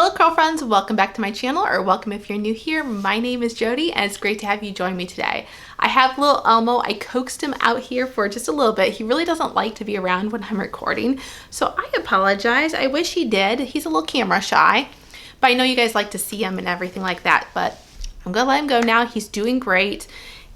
Hello curl friends, welcome back to my channel, or welcome if you're new here. My name is Jody and it's great to have you join me today. I have little Elmo. I coaxed him out here for just a little bit. He really doesn't like to be around when I'm recording, so I apologize. I wish he did. He's a little camera shy, but I know you guys like to see him and everything like that, but I'm gonna let him go now. He's doing great.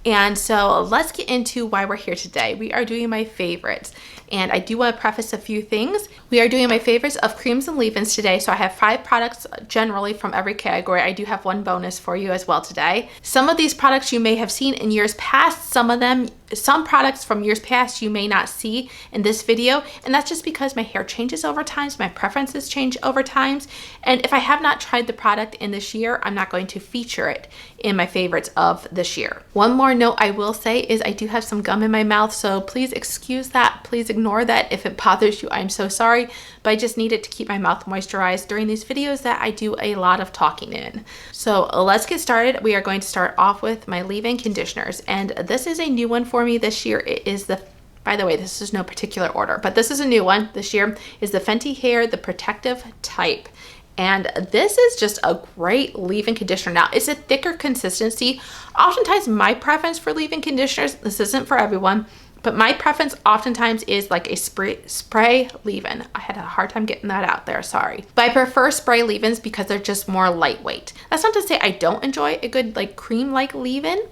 And so let's get into why we're here today. We are doing my favorites. And I do want to preface a few things. We are doing my favorites of creams and leave-ins today. So I have 5 products generally from every category. I do have one bonus for you as well today. Some of these products you may have seen in years past. Some products from years past you may not see in this video. And that's just because my hair changes over time. So my preferences change over time. And if I have not tried the product in this year, I'm not going to feature it in my favorites of this year. One more note I will say is I do have some gum in my mouth. So please excuse that. Please ignore that. If it bothers you, I'm so sorry, but I just needed to keep my mouth moisturized during these videos that I do a lot of talking in. So let's get started. We are going to start off with my leave-in conditioners, and this is a new one for me this year. It is the, by the way, this is no particular order, but this is a new one this year, is the Fenty Hair, the Protective Type. And this is just a great leave-in conditioner. Now, it's a thicker consistency. Oftentimes my preference for leave-in conditioners, this isn't for everyone, but my preference oftentimes is like a spray leave-in. I had a hard time getting that out there, sorry. But I prefer spray leave-ins because they're just more lightweight. That's not to say I don't enjoy a good like cream-like leave-in.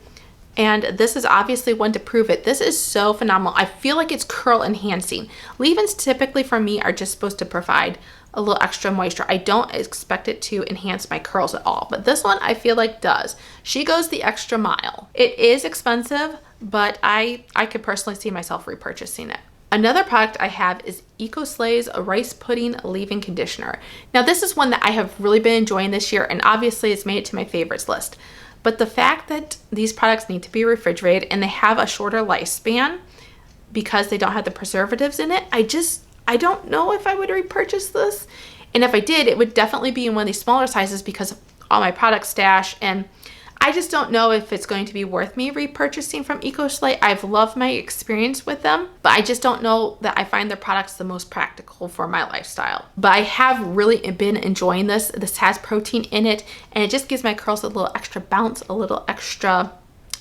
And this is obviously one to prove it. This is so phenomenal. I feel like it's curl enhancing. Leave-ins typically for me are just supposed to provide a little extra moisture. I don't expect it to enhance my curls at all, but this one I feel like does. She goes the extra mile. It is expensive, but I could personally see myself repurchasing it. Another product I have is EcoSlay's Rice Pudding Leave-In Conditioner. Now this is one that I have really been enjoying this year, and obviously it's made it to my favorites list. But the fact that these products need to be refrigerated and they have a shorter lifespan because they don't have the preservatives in it, I don't know if I would repurchase this. And if I did, it would definitely be in one of these smaller sizes because of all my product stash. And I just don't know if it's going to be worth me repurchasing from EcoSlay. I've loved my experience with them, but I just don't know that I find their products the most practical for my lifestyle. But I have really been enjoying this. This has protein in it, and it just gives my curls a little extra bounce, a little extra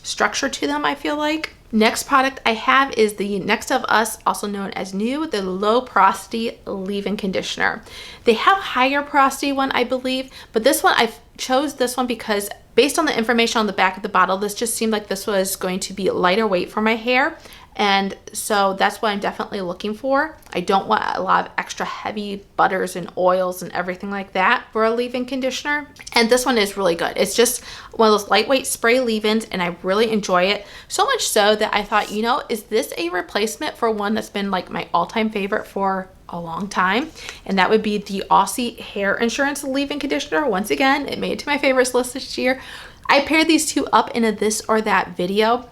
structure to them, I feel like. Next product I have is the Next of Us, also known as New, the Low Porosity Leave-In Conditioner. They have higher porosity one, I believe, but this one, I chose this one because based on the information on the back of the bottle, this just seemed like this was going to be lighter weight for my hair. And so that's what I'm definitely looking for. I don't want a lot of extra heavy butters and oils and everything like that for a leave-in conditioner. And this one is really good. It's just one of those lightweight spray leave-ins, and I really enjoy it. So much so that I thought, you know, is this a replacement for one that's been like my all-time favorite for a long time? And that would be the Aussie Hair Insurance Leave-In Conditioner. Once again, it made it to my favorites list this year. I paired these two up in a this or that video.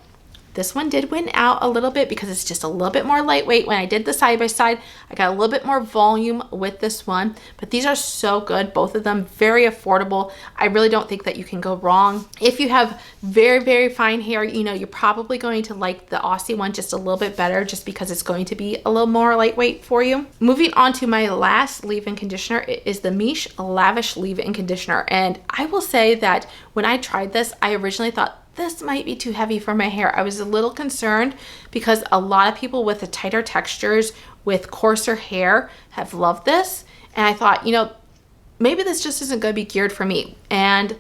This one did win out a little bit because it's just a little bit more lightweight. When I did the side-by-side, I got a little bit more volume with this one, but these are so good. Both of them very affordable. I really don't think that you can go wrong. If you have very, very fine hair, you know, you're probably going to like the Aussie one just a little bit better just because it's going to be a little more lightweight for you. Moving on to my last leave-in conditioner, it is the Miche Lavish Leave-In Conditioner. And I will say that when I tried this, I originally thought, this might be too heavy for my hair. I was a little concerned because a lot of people with the tighter textures, with coarser hair, have loved this. And I thought, you know, maybe this just isn't going to be geared for me. And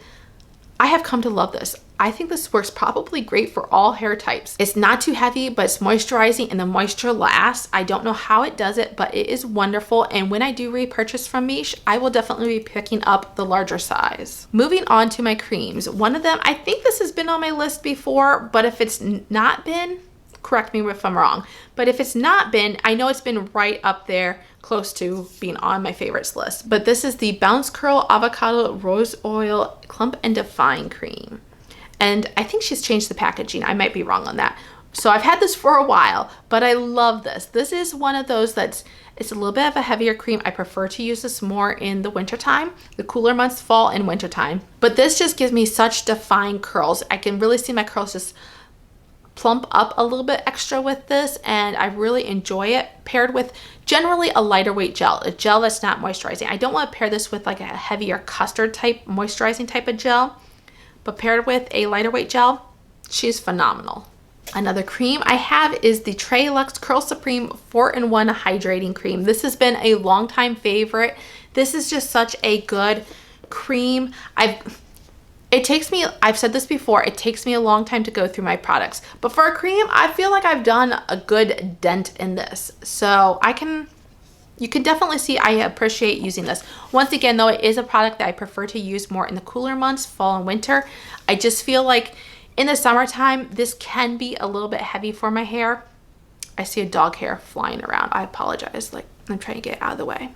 I have come to love this. I think this works probably great for all hair types. It's not too heavy, but it's moisturizing and the moisture lasts. I don't know how it does it, but it is wonderful. And when I do repurchase from Miche, I will definitely be picking up the larger size. Moving on to my creams. One of them, I think this has been on my list before, but if it's not been, correct me if I'm wrong. But if it's not been, I know it's been right up there close to being on my favorites list. But this is the Bounce Curl Avocado Rose Oil Clump and Define Cream. And I think she's changed the packaging. I might be wrong on that. So I've had this for a while, but I love this. This is one of those it's a little bit of a heavier cream. I prefer to use this more in the winter time, the cooler months, fall and winter time. But this just gives me such defined curls. I can really see my curls just plump up a little bit extra with this, and I really enjoy it paired with generally a lighter weight gel, a gel that's not moisturizing. I don't want to pair this with like a heavier custard type moisturizing type of gel, but paired with a lighter weight gel, she's phenomenal. Another cream I have is the Treluxe Curl Supreme 4-in-1 Hydrating Cream. This has been a long time favorite. This is just such a good cream. I've said this before, it takes me a long time to go through my products, but for a cream, I feel like I've done a good dent in this. So you can definitely see I appreciate using this. Once again, though, it is a product that I prefer to use more in the cooler months, fall and winter. I just feel like in the summertime, this can be a little bit heavy for my hair. I see a dog hair flying around. I apologize. Like, I'm trying to get it out of the way.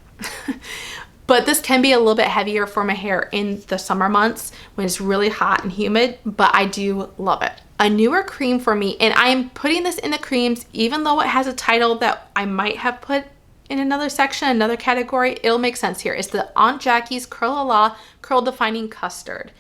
But this can be a little bit heavier for my hair in the summer months when it's really hot and humid, but I do love it. A newer cream for me, and I am putting this in the creams, even though it has a title that I might have put in another section, another category, it'll make sense here. It's the Aunt Jackie's Curl La Curl Defining Custard.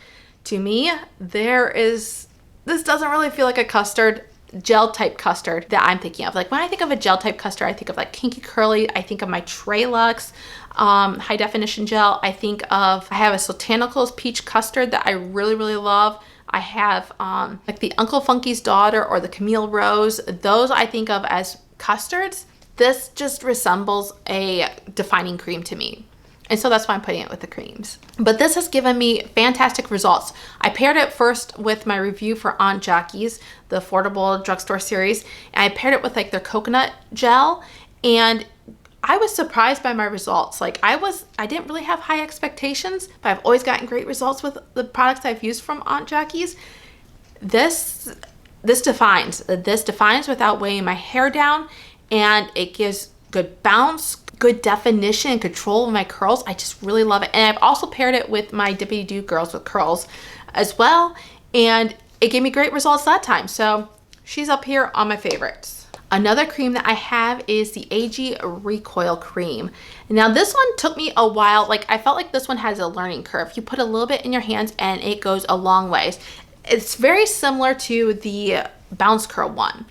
To me, this doesn't really feel like a custard, gel type custard that I'm thinking of. Like when I think of a gel type custard, I think of like Kinky Curly, I think of my Treluxe high definition gel. I have a Sotanicals peach custard that I really, really love. I have like the Uncle Funky's Daughter or the Camille Rose. Those I think of as custards. This just resembles a defining cream to me. And so that's why I'm putting it with the creams. But this has given me fantastic results. I paired it first with my review for Aunt Jackie's, the affordable drugstore series. And I paired it with like their coconut gel. And I was surprised by my results. Like I didn't really have high expectations, but I've always gotten great results with the products I've used from Aunt Jackie's. This defines without weighing my hair down, and it gives good bounce, good definition and control of my curls. I just really love it. And I've also paired it with my Dippity Doo Girls with Curls as well, and it gave me great results that time. So she's up here on my favorites. Another cream that I have is the AG Recoil Cream. Now this one took me a while. Like I felt like this one has a learning curve. You put a little bit in your hands and it goes a long ways. It's very similar to the Bounce Curl one.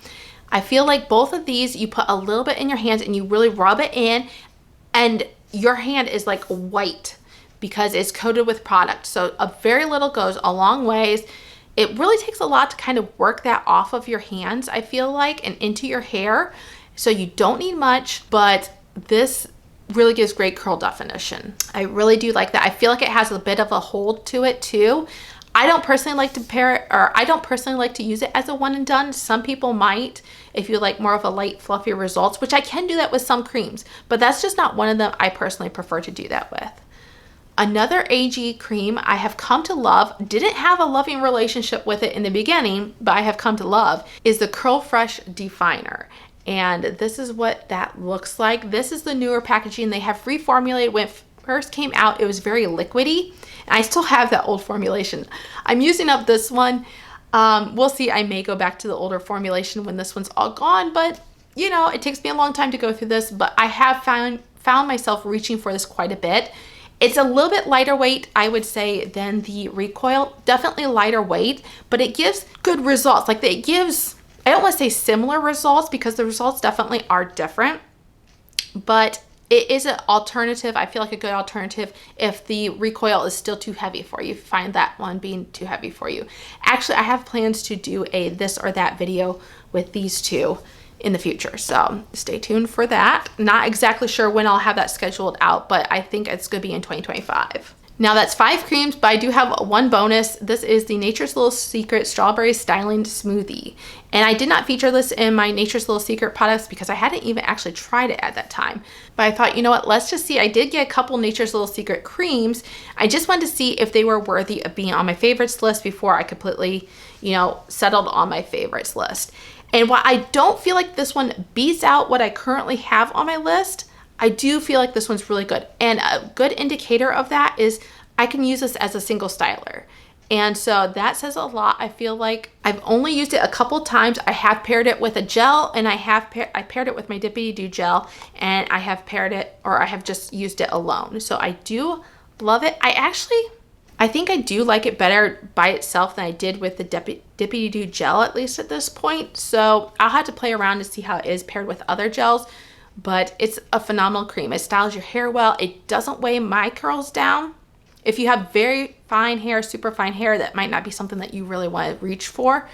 I feel like both of these, you put a little bit in your hands and you really rub it in, and your hand is like white because it's coated with product. So a very little goes a long ways. It really takes a lot to kind of work that off of your hands, I feel like, and into your hair. So you don't need much, but this really gives great curl definition. I really do like that. I feel like it has a bit of a hold to it too. I don't personally like to pair it, or I don't personally like to use it as a one and done. Some people might, if you like more of a light, fluffy results, which I can do that with some creams, but that's just not one of them I personally prefer to do that with. Another AG cream I have come to love, didn't have a loving relationship with it in the beginning, but I have come to love, is the Curl Fresh Definer. And this is what that looks like. This is the newer packaging. They have reformulated. When it first came out, it was very liquidy. And I still have that old formulation. I'm using up this one. We'll see. I may go back to the older formulation when this one's all gone, but you know, it takes me a long time to go through this, but I have found myself reaching for this quite a bit. It's a little bit lighter weight, I would say, than the Recoil. Definitely lighter weight, but it gives good results. Like it gives, I don't want to say similar results because the results definitely are different, but it is an alternative. I feel like a good alternative if the Recoil is still too heavy for you, if you find that one being too heavy for you. Actually, I have plans to do a this or that video with these two in the future, so stay tuned for that. Not exactly sure when I'll have that scheduled out, but I think it's gonna be in 2025. Now that's 5 creams, but I do have one bonus. This is the Nature's Little Secret Strawberry Styling Smoothie. And I did not feature this in my Nature's Little Secret products because I hadn't even actually tried it at that time. But I thought, you know what, let's just see. I did get a couple Nature's Little Secret creams. I just wanted to see if they were worthy of being on my favorites list before I completely, you know, settled on my favorites list. And while I don't feel like this one beats out what I currently have on my list, I do feel like this one's really good. And a good indicator of that is I can use this as a single styler. And so that says a lot. I feel like I've only used it a couple times. I have paired it with a gel, and I paired it with my Dippity Doo gel, and I have paired it, or I have just used it alone. So I do love it. I think I do like it better by itself than I did with the Dippy Doo gel, at least at this point. So I'll have to play around to see how it is paired with other gels, but it's a phenomenal cream. It styles your hair well. It doesn't weigh my curls down. If you have very fine hair, super fine hair, that might not be something that you really want to reach for,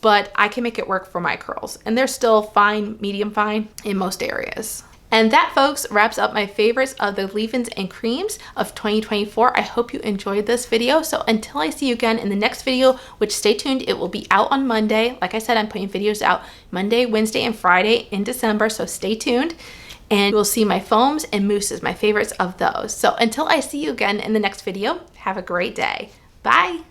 but I can make it work for my curls. And they're still fine, medium fine in most areas. And that, folks, wraps up my favorites of the leave-ins and creams of 2024. I hope you enjoyed this video. So until I see you again in the next video, which stay tuned, it will be out on Monday. Like I said, I'm putting videos out Monday, Wednesday, and Friday in December, so stay tuned. And you'll see my foams and mousses, my favorites of those. So until I see you again in the next video, have a great day. Bye.